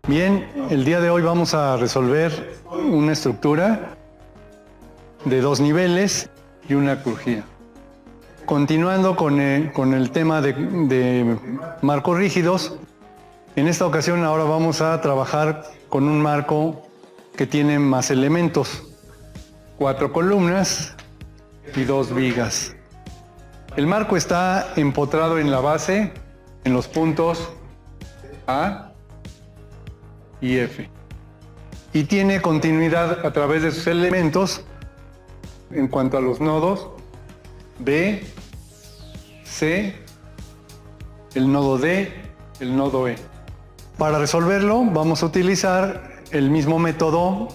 Bien, el día de hoy vamos a resolver una estructura de 2 niveles y una crujía. Continuando con el tema de marcos rígidos, en esta ocasión ahora vamos a trabajar con un marco que tiene más elementos, 4 columnas y 2 vigas. El marco está empotrado en la base, en los puntos A y F, y tiene continuidad a través de sus elementos en cuanto a los nodos B, C, el nodo D, el nodo E. Para resolverlo vamos a utilizar el mismo método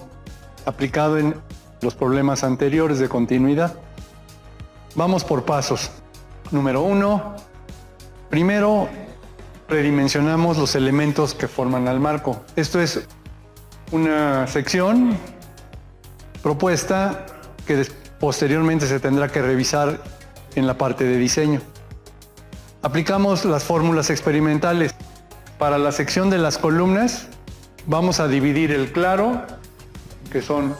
aplicado en los problemas anteriores de continuidad. Vamos por pasos. Número 1. Primero redimensionamos los elementos que forman al marco. Esto es una sección propuesta que posteriormente se tendrá que revisar en la parte de diseño. Aplicamos las fórmulas experimentales. Para la sección de las columnas vamos a dividir el claro, que son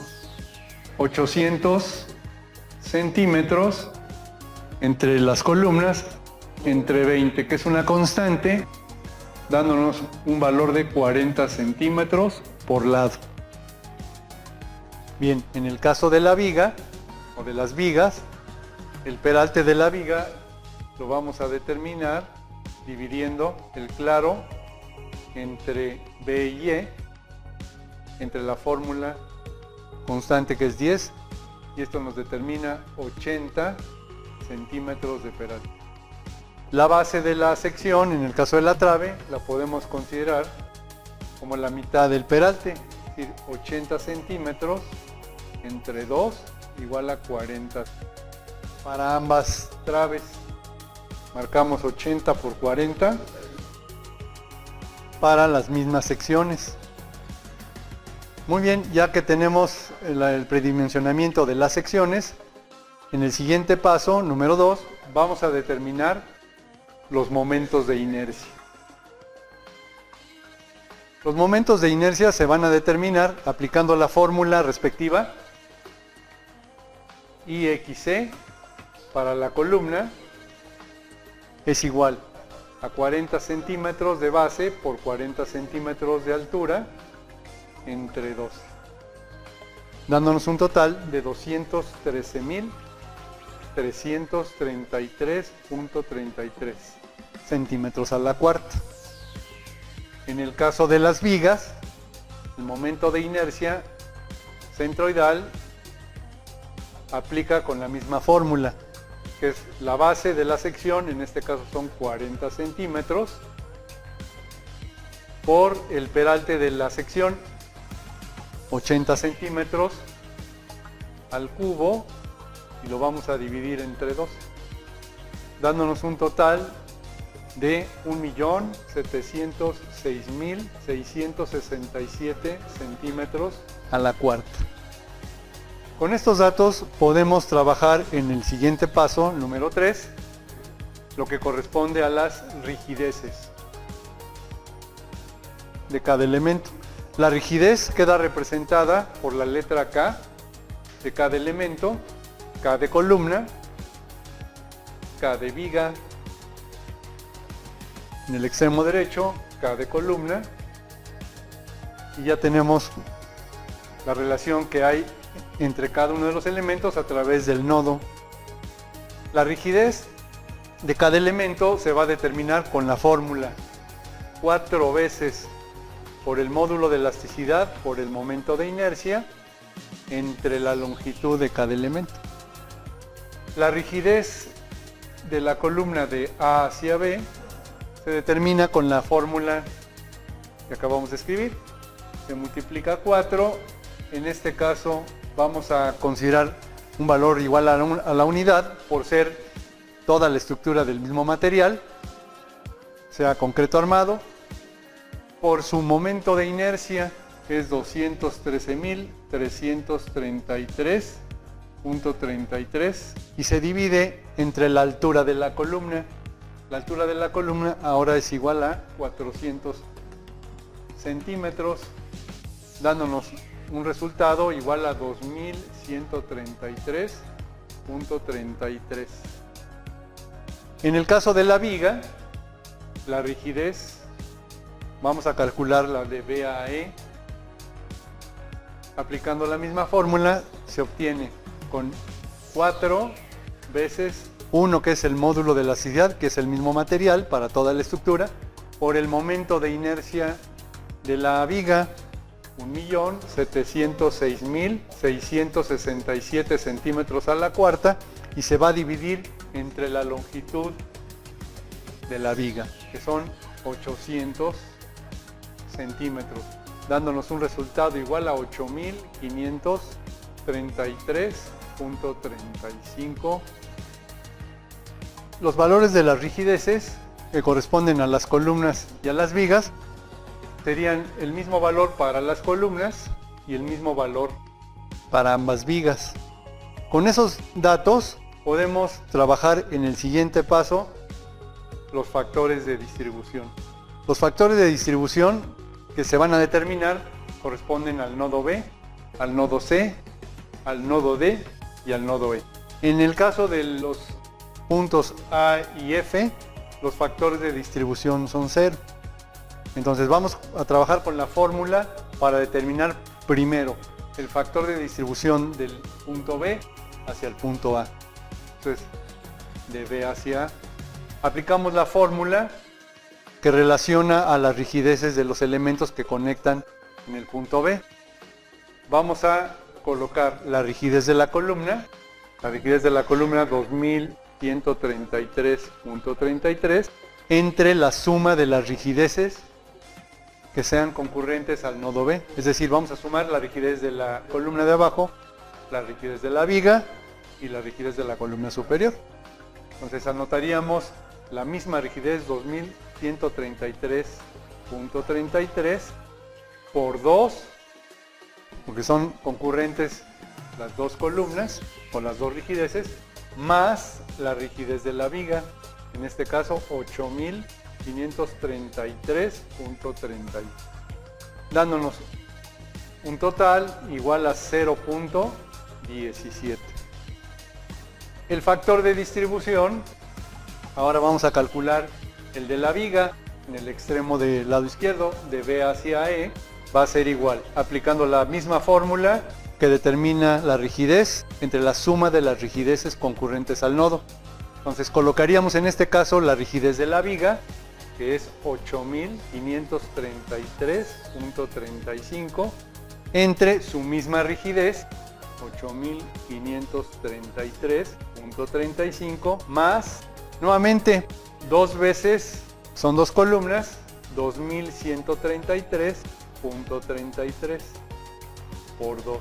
800 centímetros, entre las columnas, entre 20, que es una constante, dándonos un valor de 40 centímetros por lado. Bien, en el caso de la viga, o de las vigas, el peralte de la viga lo vamos a determinar dividiendo el claro entre B y E, entre la fórmula constante que es 10, y esto nos determina 80 centímetros de peralte. La base de la sección, en el caso de la trave, la podemos considerar como la mitad del peralte, es decir, 80 centímetros entre 2 igual a 40. Para ambas traves marcamos 80 por 40 para las mismas secciones. Muy bien, ya que tenemos el predimensionamiento de las secciones, en el siguiente paso, número 2, vamos a determinar los momentos de inercia. Los momentos de inercia se van a determinar aplicando la fórmula respectiva. IXC para la columna es igual a 40 centímetros de base por 40 centímetros de altura entre 2, dándonos un total de 213.333.33 centímetros a la cuarta. En el caso de las vigas, el momento de inercia centroidal aplica con la misma fórmula, que es la base de la sección, en este caso son 40 centímetros, por el peralte de la sección, 80 centímetros al cubo, y lo vamos a dividir entre 2, dándonos un total de 1.706.667 centímetros a la cuarta. Con estos datos podemos trabajar en el siguiente paso, número 3, lo que corresponde a las rigideces de cada elemento. La rigidez queda representada por la letra K de cada elemento, K de columna, K de viga, en el extremo derecho, K de columna, y ya tenemos la relación que hay entre cada uno de los elementos a través del nodo. La rigidez de cada elemento se va a determinar con la fórmula 4 veces por el módulo de elasticidad por el momento de inercia entre la longitud de cada elemento. La rigidez de la columna de A hacia B se determina con la fórmula que acabamos de escribir. Se multiplica 4. En este caso vamos a considerar un valor igual a la unidad por ser toda la estructura del mismo material, sea concreto armado, por su momento de inercia, que es 213.333.33, y se divide entre la altura de la columna. La altura de la columna ahora es igual a 400 centímetros, dándonos un resultado igual a 2133.33. En el caso de la viga, la rigidez, vamos a calcular la de BAE. Aplicando la misma fórmula, se obtiene con 4 veces 1, que es el módulo de elasticidad, que es el mismo material para toda la estructura, por el momento de inercia de la viga, 1.706.667 centímetros a la cuarta, y se va a dividir entre la longitud de la viga, que son 800 centímetros, dándonos un resultado igual a 8.533.35. Los valores de las rigideces, que corresponden a las columnas y a las vigas, serían el mismo valor para las columnas y el mismo valor para ambas vigas. Con esos datos podemos trabajar en el siguiente paso los factores de distribución. Los factores de distribución que se van a determinar corresponden al nodo B, al nodo C, al nodo D y al nodo E. En el caso de los puntos A y F, los factores de distribución son 0. Entonces vamos a trabajar con la fórmula para determinar primero el factor de distribución del punto B hacia el punto A. Entonces, de B hacia A, aplicamos la fórmula que relaciona a las rigideces de los elementos que conectan en el punto B. Vamos a colocar la rigidez de la columna 2133.33 entre la suma de las rigideces que sean concurrentes al nodo B. Es decir, vamos a sumar la rigidez de la columna de abajo, la rigidez de la viga y la rigidez de la columna superior. Entonces anotaríamos la misma rigidez, 2133.33 por 2, porque son concurrentes las dos columnas o las dos rigideces, más la rigidez de la viga, en este caso 8.533.30, dándonos un total igual a 0.17. El factor de distribución, ahora vamos a calcular el de la viga en el extremo del lado izquierdo, de B hacia E, va a ser igual, aplicando la misma fórmula que determina la rigidez entre la suma de las rigideces concurrentes al nodo. Entonces colocaríamos en este caso la rigidez de la viga, que es 8.533.35, entre su misma rigidez, 8.533.35, más, nuevamente, dos veces, son dos columnas, 2.133.33 por 2.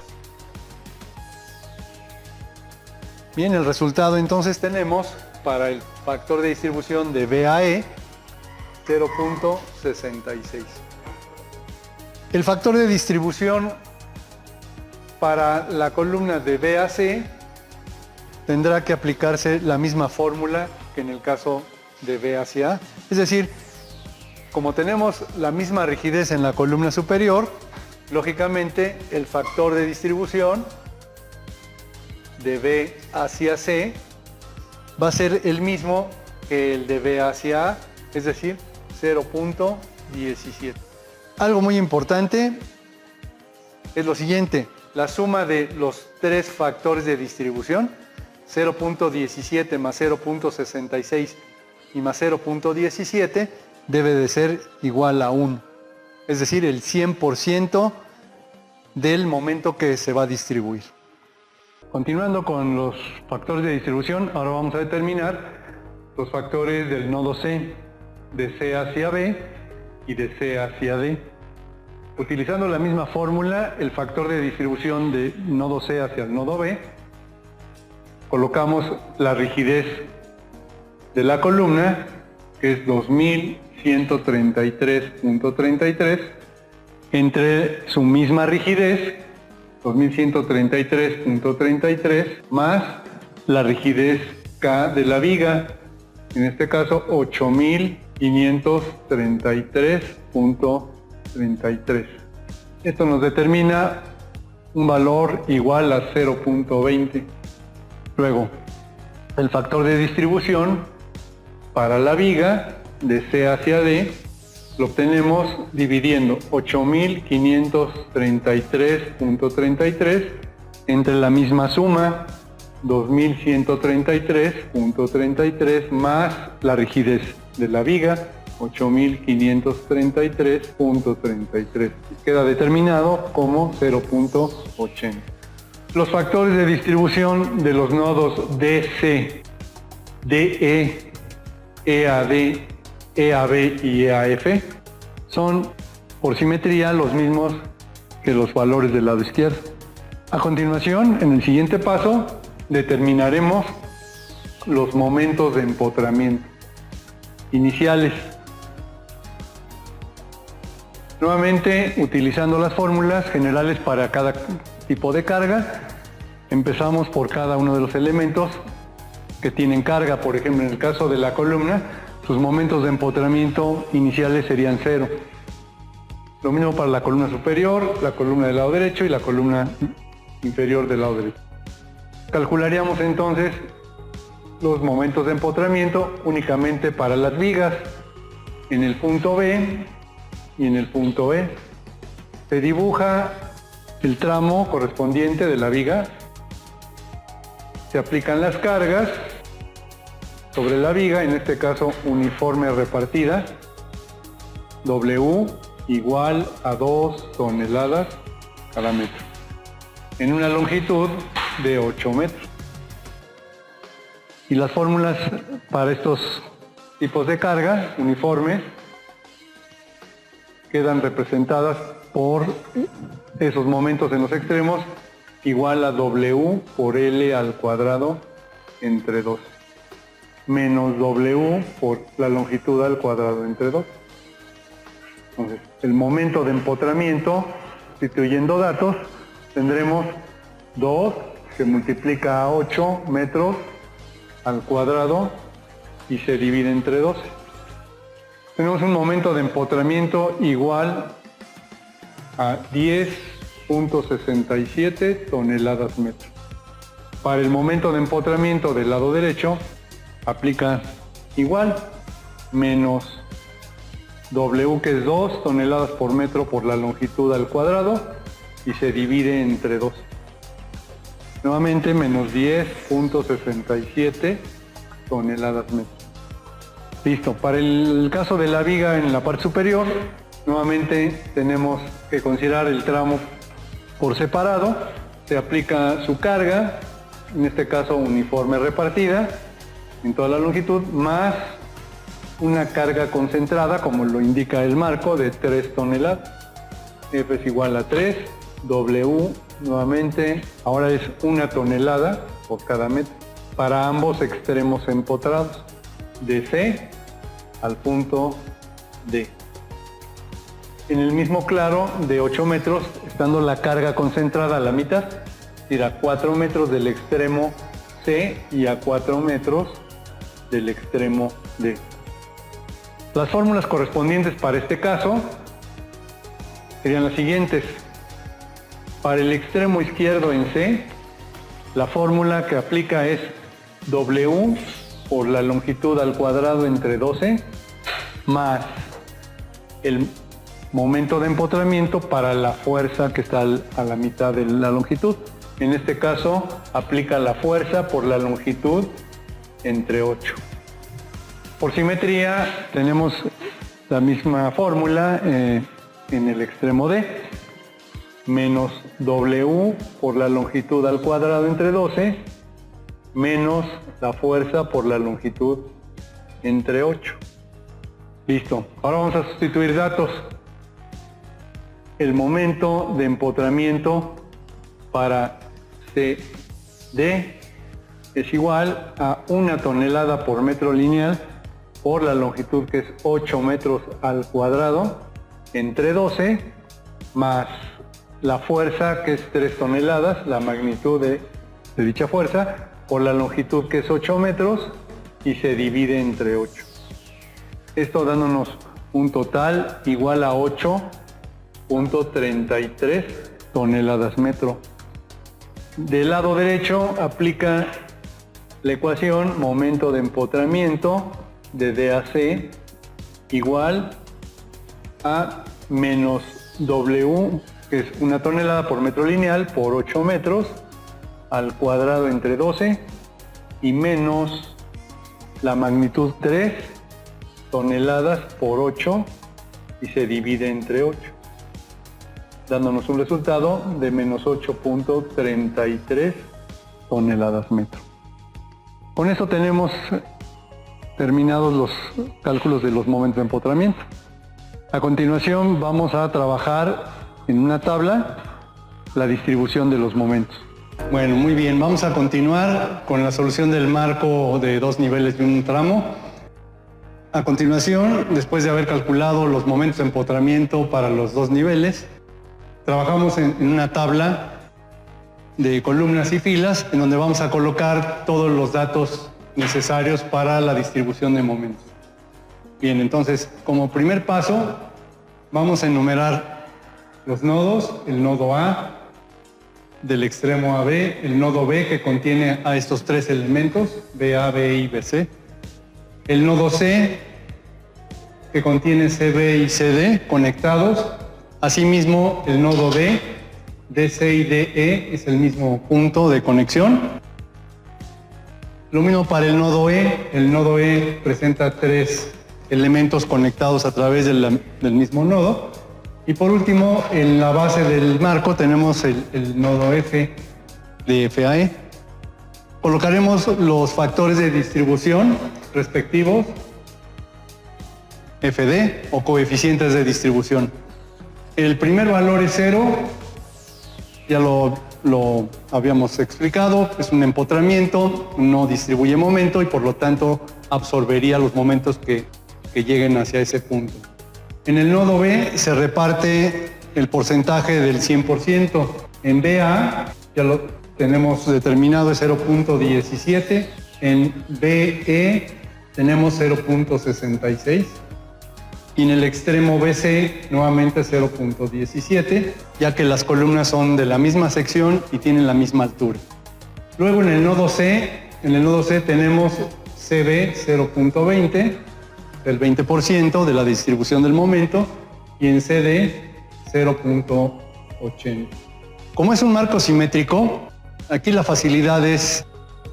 Bien, el resultado entonces tenemos para el factor de distribución de BAE 0.66. El factor de distribución para la columna de BAC tendrá que aplicarse la misma fórmula que en el caso de B hacia A. Es decir, como tenemos la misma rigidez en la columna superior, lógicamente el factor de distribución de B hacia C va a ser el mismo que el de B hacia A, es decir, 0.17. Algo muy importante es lo siguiente: la suma de los tres factores de distribución, 0.17 más 0.66 y más 0.17, debe de ser igual a 1, es decir, el 100% del momento que se va a distribuir. Continuando con los factores de distribución, ahora vamos a determinar los factores del nodo C, de C hacia B y de C hacia D. Utilizando la misma fórmula, el factor de distribución de nodo C hacia el nodo B, colocamos la rigidez de la columna, que es 2.133.33, entre su misma rigidez, 2.133.33, más la rigidez K de la viga, en este caso 8.533.30. 33. Esto nos determina un valor igual a 0.20. Luego, el factor de distribución para la viga de C hacia D lo obtenemos dividiendo 8.533.33 entre la misma suma 2.133.33 más la rigidez de la viga 8.533.33. Queda determinado como 0.80. Los factores de distribución de los nodos DC, DE, EAD, EAB y EAF son por simetría los mismos que los valores del lado izquierdo. A continuación, en el siguiente paso, determinaremos los momentos de empotramiento iniciales. Nuevamente, utilizando las fórmulas generales para cada tipo de carga, empezamos por cada uno de los elementos que tienen carga. Por ejemplo, en el caso de la columna, sus momentos de empotramiento iniciales serían 0. Lo mismo para la columna superior, la columna del lado derecho y la columna inferior del lado derecho. Calcularíamos entonces los momentos de empotramiento únicamente para las vigas en el punto B y en el punto E. Se dibuja el tramo correspondiente de la viga, se aplican las cargas sobre la viga, en este caso uniforme repartida, W igual a 2 toneladas cada metro, en una longitud de 8 metros. Y las fórmulas para estos tipos de carga uniformes quedan representadas por esos momentos en los extremos igual a W por L al cuadrado entre 2 menos W por la longitud al cuadrado entre 2. Entonces, el momento de empotramiento, sustituyendo datos, tendremos 2 se multiplica a 8 metros al cuadrado y se divide entre 12. Tenemos un momento de empotramiento igual a 10.67 toneladas metro. Para el momento de empotramiento del lado derecho, aplica igual, menos W, que es 2 toneladas por metro por la longitud al cuadrado, y se divide entre 2. Nuevamente, menos 10.67 toneladas metro. Listo. Para el caso de la viga en la parte superior, nuevamente tenemos que considerar el tramo por separado. Se aplica su carga, en este caso uniforme repartida, en toda la longitud, más una carga concentrada, como lo indica el marco, de 3 toneladas. F es igual a 3, W nuevamente, ahora es 1 tonelada por cada metro, para ambos extremos empotrados, de C al punto D. En el mismo claro de 8 metros, estando la carga concentrada a la mitad, es decir, a 4 metros del extremo C y a 4 metros del extremo D. Las fórmulas correspondientes para este caso serían las siguientes. Para el extremo izquierdo en C, la fórmula que aplica es W por la longitud al cuadrado entre 12 más el momento de empotramiento para la fuerza que está a la mitad de la longitud. En este caso aplica la fuerza por la longitud entre 8. Por simetría tenemos la misma fórmula en el extremo D, menos W por la longitud al cuadrado entre 12 menos la fuerza por la longitud entre 8. Listo. Ahora vamos a sustituir datos. El momento de empotramiento para CD es igual a 1 tonelada por metro lineal por la longitud, que es 8 metros al cuadrado entre 12 más la fuerza, que es 3 toneladas, la magnitud de dicha fuerza, por la longitud, que es 8 metros, y se divide entre 8. Esto dándonos un total igual a 8 8.33 toneladas metro. Del lado derecho aplica la ecuación momento de empotramiento de DAC igual a menos W, que es 1 tonelada por metro lineal por 8 metros al cuadrado entre 12, y menos la magnitud 3 toneladas por 8 y se divide entre 8, dándonos un resultado de menos 8.33 toneladas metro. Con eso tenemos terminados los cálculos de los momentos de empotramiento. A continuación vamos a trabajar en una tabla la distribución de los momentos. Bueno, muy bien, vamos a continuar con la solución del marco de 2 niveles y un tramo. A continuación, después de haber calculado los momentos de empotramiento para los 2 niveles, trabajamos en una tabla de columnas y filas en donde vamos a colocar todos los datos necesarios para la distribución de momentos. Bien, entonces, como primer paso, vamos a enumerar los nodos, el nodo A, del extremo AB, el nodo B que contiene a estos 3 elementos, BA, BI y BC, el nodo C que contiene CB y CD conectados, asimismo el nodo D, DC y DE es el mismo punto de conexión. Lo mismo para el nodo E presenta 3 elementos conectados a través del mismo nodo. Y por último, en la base del marco tenemos el nodo F de FAE. Colocaremos los factores de distribución respectivos, FD o coeficientes de distribución. El primer valor es 0, ya lo habíamos explicado, es un empotramiento, no distribuye momento y por lo tanto absorbería los momentos que lleguen hacia ese punto. En el nodo B se reparte el porcentaje del 100%. En BA ya lo tenemos determinado, es 0.17. En BE tenemos 0.66. Y en el extremo BC nuevamente 0.17, ya que las columnas son de la misma sección y tienen la misma altura. Luego en el nodo C tenemos CB 0.20, el 20% de la distribución del momento, y en CD 0.80. Como es un marco simétrico, aquí la facilidad es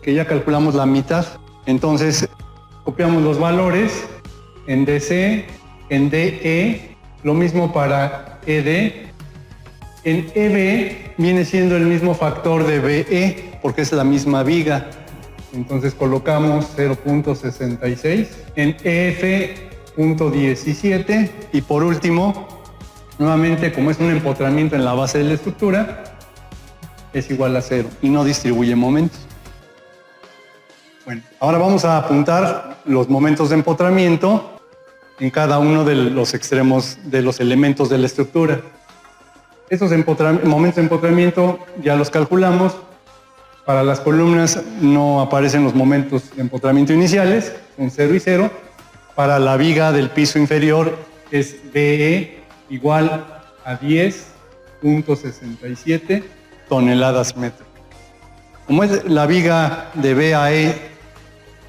que ya calculamos la mitad, entonces copiamos los valores en DC, en DE, lo mismo para ED. En EB viene siendo el mismo factor de BE porque es la misma viga. Entonces colocamos 0.66. En EF, 0.17. Y por último, nuevamente, como es un empotramiento en la base de la estructura, es igual a 0 y no distribuye momentos. Bueno, ahora vamos a apuntar los momentos de empotramiento en cada uno de los extremos de los elementos de la estructura. Estos momentos de empotramiento ya los calculamos. Para las columnas no aparecen los momentos de empotramiento iniciales, son 0 y 0. Para la viga del piso inferior es BE igual a 10.67 toneladas metro. Como es la viga de BAE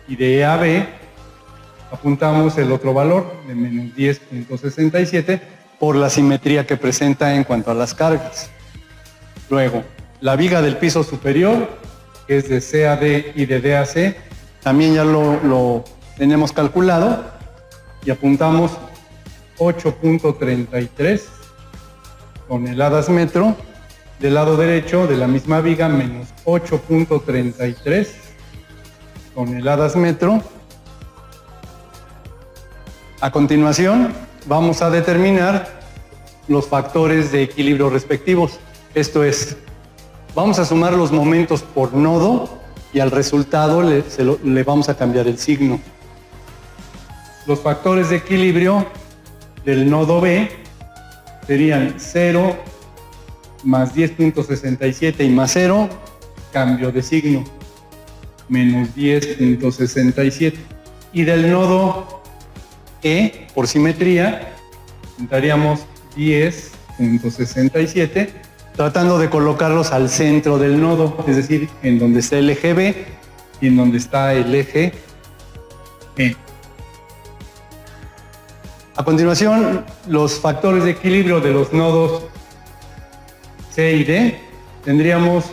y de EAB, apuntamos el otro valor de menos 10.67 por la simetría que presenta en cuanto a las cargas. Luego, la viga del piso superior, que es de CAD y de DAC, también ya lo tenemos calculado y apuntamos 8.33 toneladas metro. Del lado derecho de la misma viga, menos 8.33 toneladas metro. A continuación, vamos a determinar los factores de equilibrio respectivos. Esto es, vamos a sumar los momentos por nodo y al resultado le vamos a cambiar el signo. Los factores de equilibrio del nodo B serían 0 más 10.67 y más 0, cambio de signo, menos 10.67. Y del nodo E, por simetría, daríamos 10 6.67, tratando de colocarlos al centro del nodo, es decir, en donde está el eje B y en donde está el eje E. A continuación, los factores de equilibrio de los nodos C y D, tendríamos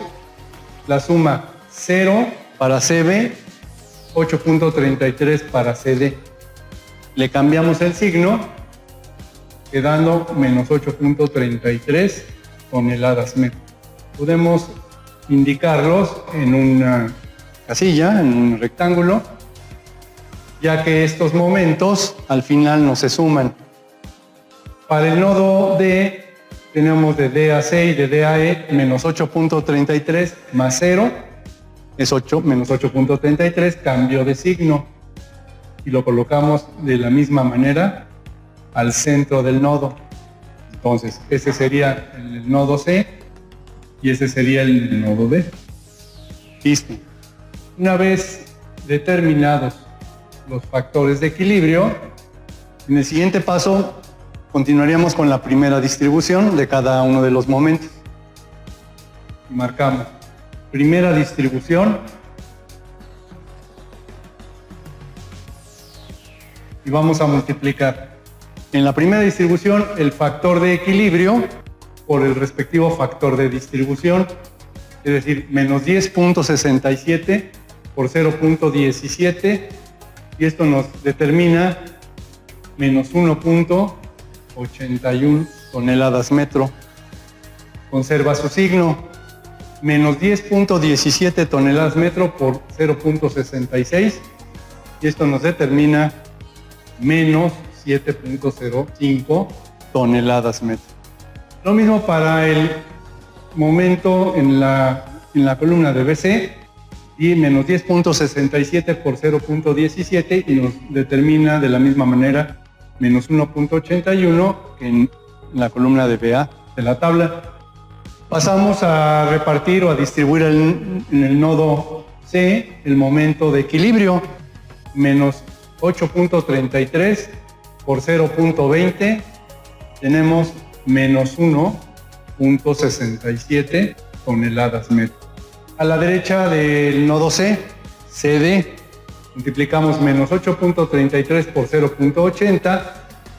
la suma 0 para CB, 8.33 para CD. Le cambiamos el signo, quedando menos 8.33 toneladas metro. Podemos indicarlos en una casilla, en un rectángulo, ya que estos momentos al final no se suman. Para el nodo D tenemos de D a C y de D a E menos 8.33 más 0 es 8 menos 8.33, cambio de signo y lo colocamos de la misma manera al centro del nodo. Entonces ese sería el nodo C y ese sería el nodo D. Listo. Una vez determinados los factores de equilibrio, en el siguiente paso continuaríamos con la primera distribución de cada uno de los momentos. Marcamos primera distribución y vamos a multiplicar en la primera distribución el factor de equilibrio por el respectivo factor de distribución, es decir, menos 10.67 por 0.17, y esto nos determina menos 1.81 toneladas metro. Conserva su signo, menos 10.17 toneladas metro por 0.66, y esto nos determina menos 7.05 toneladas metro. Lo mismo para el momento en la columna de BC, y menos 10.67 por 0.17 y nos determina de la misma manera menos 1.81 en la columna de BA de la tabla. Pasamos a repartir o a distribuir en el nodo C el momento de equilibrio, menos 8.33 por 0.20, tenemos menos 1.67 toneladas metro. A la derecha del nodo C, CD, multiplicamos menos 8.33 por 0.80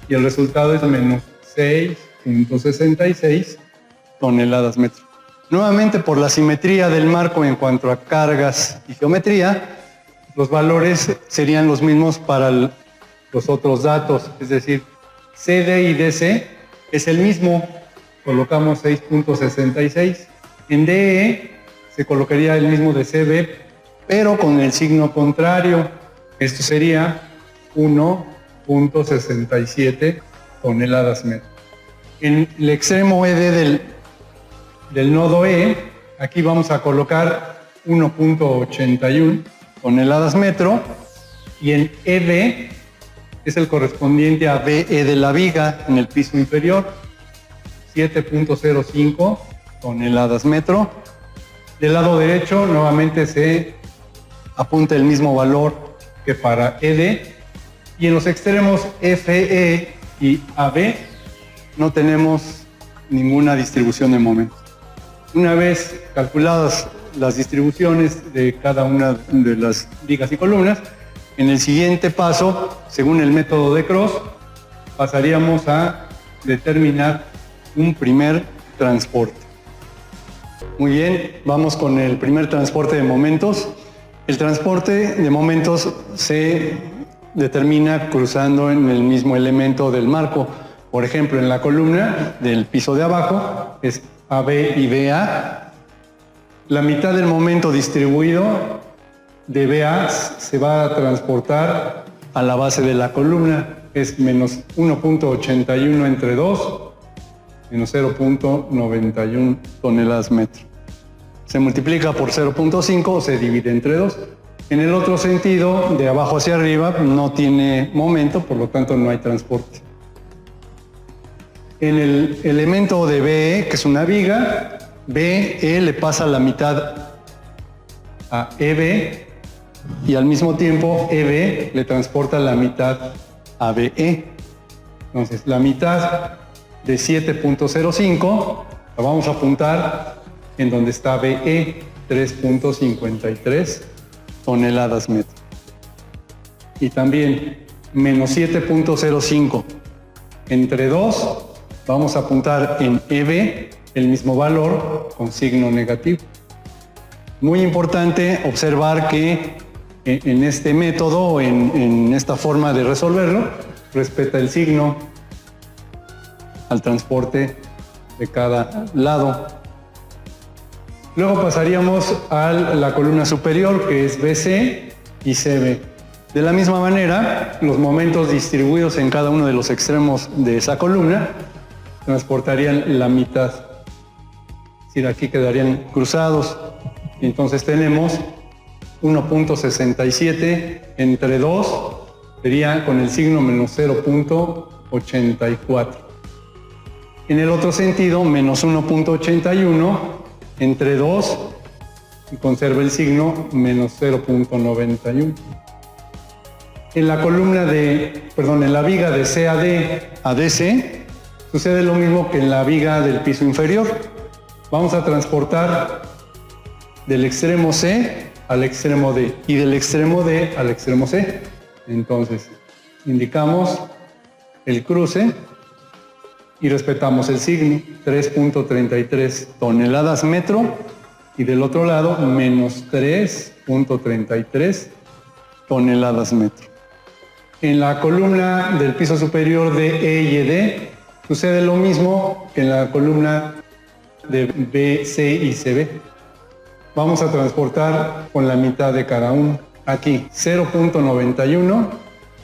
y el resultado es menos 6.66 toneladas metro. Nuevamente, por la simetría del marco en cuanto a cargas y geometría, los valores serían los mismos para los otros datos, es decir, CD y DC es el mismo, colocamos 6.66. En DE se colocaría el mismo de CB, pero con el signo contrario. Esto sería 1.67 toneladas metro. En el extremo ED del nodo E, aquí vamos a colocar 1.81 toneladas metro, y en ED es el correspondiente a BE de la viga en el piso inferior, 7.05 toneladas metro. Del lado derecho nuevamente se apunta el mismo valor que para ED, y en los extremos FE y AB no tenemos ninguna distribución de momentos. Una vez calculadas las distribuciones de cada una de las vigas y columnas, en el siguiente paso, según el método de Cross, pasaríamos a determinar un primer transporte. Muy bien, vamos con el primer transporte de momentos. El transporte de momentos se determina cruzando en el mismo elemento del marco. Por ejemplo, en la columna del piso de abajo es AB y BA. La mitad del momento distribuido de BA se va a transportar a la base de la columna, es menos 1.81 entre 2, menos 0.91 toneladas metro. Se multiplica por 0.5 o se divide entre 2. En el otro sentido, de abajo hacia arriba, no tiene momento, por lo tanto no hay transporte. En el elemento de BE, que es una viga, BE le pasa la mitad a EB, y al mismo tiempo EB le transporta la mitad a BE. Entonces la mitad de 7.05, la vamos a apuntar en donde está BE, 3.53 toneladas metro. Y también menos 7.05 entre 2, vamos a apuntar en EB el mismo valor con signo negativo. Muy importante observar que en este método, en esta forma de resolverlo, respeta el signo al transporte de cada lado. Luego pasaríamos a la columna superior, que es BC y CB. De la misma manera, los momentos distribuidos en cada uno de los extremos de esa columna transportarían la mitad. Es decir, aquí quedarían cruzados. Entonces tenemos 1.67 entre 2, sería con el signo menos 0.84. En el otro sentido, menos 1.81 entre 2, y conserva el signo menos 0.91. En la columna en la viga de CAD a DC, sucede lo mismo que en la viga del piso inferior. Vamos a transportar del extremo C al extremo D y del extremo D al extremo C. Entonces, indicamos el cruce y respetamos el signo, 3.33 toneladas metro, y del otro lado, menos 3.33 toneladas metro. En la columna del piso superior de E y D, sucede lo mismo que en la columna de B, C y CB. Vamos a transportar con la mitad de cada uno. Aquí 0.91,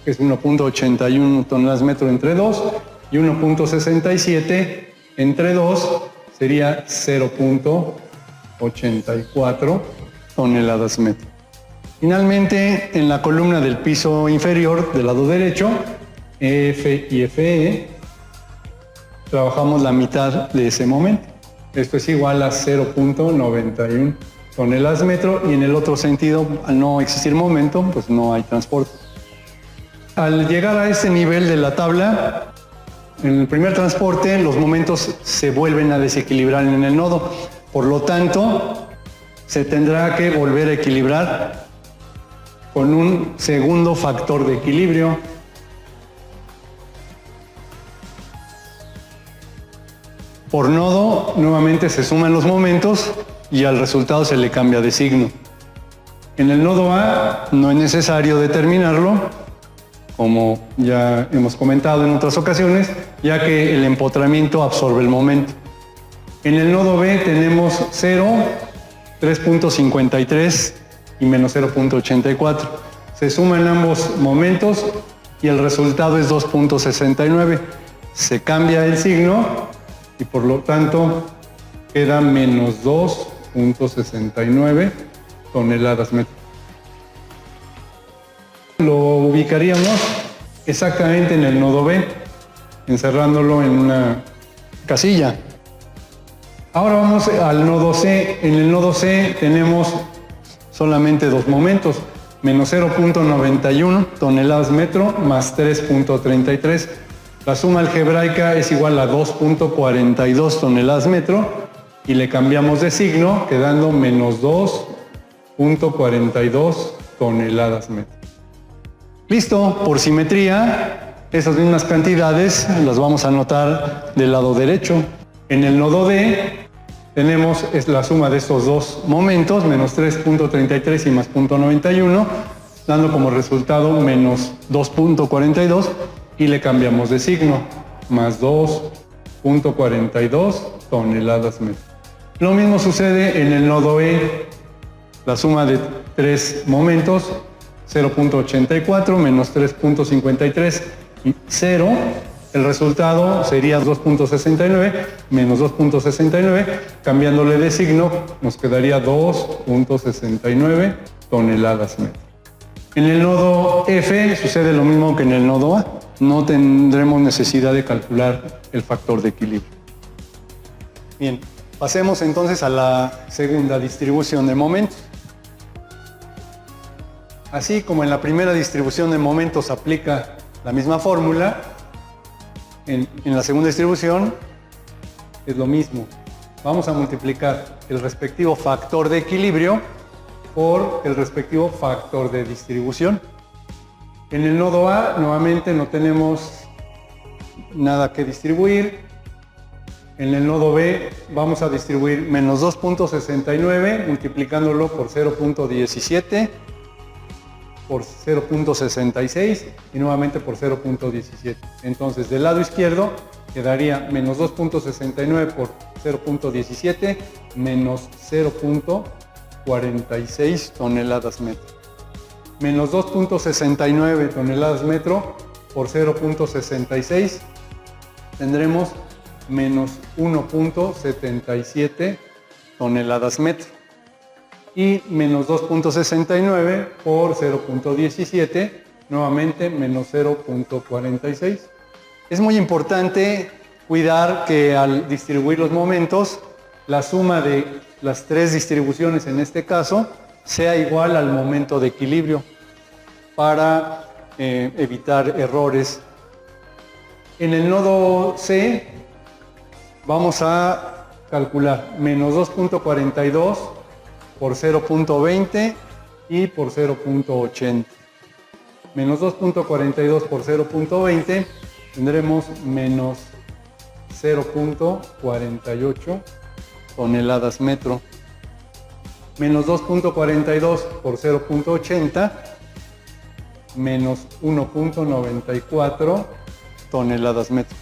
que es 1.81 toneladas metro entre 2, y 1.67 entre 2 sería 0.84 toneladas metro. Finalmente, en la columna del piso inferior del lado derecho, EF y FE, trabajamos la mitad de ese momento. Esto es igual a 0.91 toneladas metro, y en el otro sentido, al no existir momento, pues no hay transporte. Al llegar a este nivel de la tabla, en el primer transporte los momentos se vuelven a desequilibrar en el nodo. Por lo tanto, se tendrá que volver a equilibrar con un segundo factor de equilibrio. Por nodo, nuevamente se suman los momentos y al resultado se le cambia de signo. En el nodo A no es necesario determinarlo, como ya hemos comentado en otras ocasiones, ya que el empotramiento absorbe el momento. En el nodo B tenemos 0, 3.53 y menos 0.84. Se suman ambos momentos y el resultado es 2.69. Se cambia el signo y por lo tanto queda menos 2.69 toneladas metro. Lo ubicaríamos exactamente en el nodo B, encerrándolo en una casilla. Ahora vamos al nodo C. En el nodo C tenemos solamente dos momentos, menos 0.91 toneladas metro más 3.33. La suma algebraica es igual a 2.42 toneladas metro y le cambiamos de signo, quedando menos 2.42 toneladas metro. Listo, por simetría, esas mismas cantidades las vamos a anotar del lado derecho. En el nodo D tenemos la suma de estos dos momentos, menos 3.33 y más 0.91, dando como resultado menos 2.42 y le cambiamos de signo, más 2.42 toneladas metro. Lo mismo sucede en el nodo E, la suma de tres momentos, 0.84 menos 3.53 y 0. El resultado sería 2.69 menos 2.69. Cambiándole de signo, nos quedaría 2.69 toneladas metro. En el nodo F sucede lo mismo que en el nodo A. No tendremos necesidad de calcular el factor de equilibrio. Bien, pasemos entonces a la segunda distribución de momentos. Así como en la primera distribución de momentos aplica la misma fórmula, En la segunda distribución es lo mismo. Vamos a multiplicar el respectivo factor de equilibrio por el respectivo factor de distribución. En el nodo A nuevamente no tenemos nada que distribuir. En el nodo B vamos a distribuir menos 2.69 multiplicándolo por 0.17, por 0.66 y nuevamente por 0.17. Entonces del lado izquierdo quedaría menos 2.69 por 0.17 menos 0.46 toneladas metro. Menos 2.69 toneladas metro por 0.66 tendremos menos 1.77 toneladas metro. Y menos 2.69 por 0.17, nuevamente menos 0.46. Es muy importante cuidar que al distribuir los momentos, la suma de las tres distribuciones en este caso sea igual al momento de equilibrio para evitar errores. En el nodo C vamos a calcular menos 2.42 por 0.20 y por 0.80. Menos 2.42 por 0.20 tendremos menos 0.48 toneladas metro. Menos 2.42 por 0.80 menos 1.94 toneladas metro.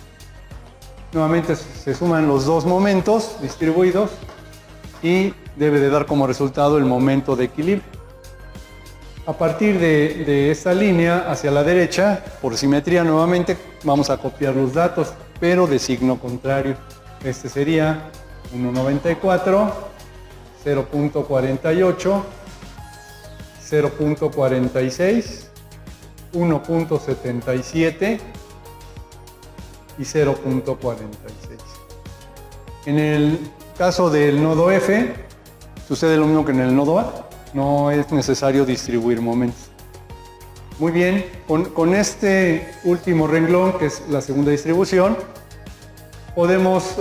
Nuevamente se suman los dos momentos distribuidos y debe de dar como resultado el momento de equilibrio. A partir de esta línea hacia la derecha, por simetría nuevamente, vamos a copiar los datos, pero de signo contrario. Este sería 1.94, 0.48, 0.46, 1.77 y 0.46. En el caso del nodo F, sucede lo mismo que en el nodo A. No es necesario distribuir momentos. Muy bien, con este último renglón, que es la segunda distribución, podemos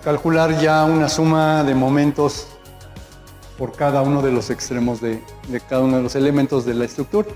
calcular ya una suma de momentos por cada uno de los extremos de cada uno de los elementos de la estructura.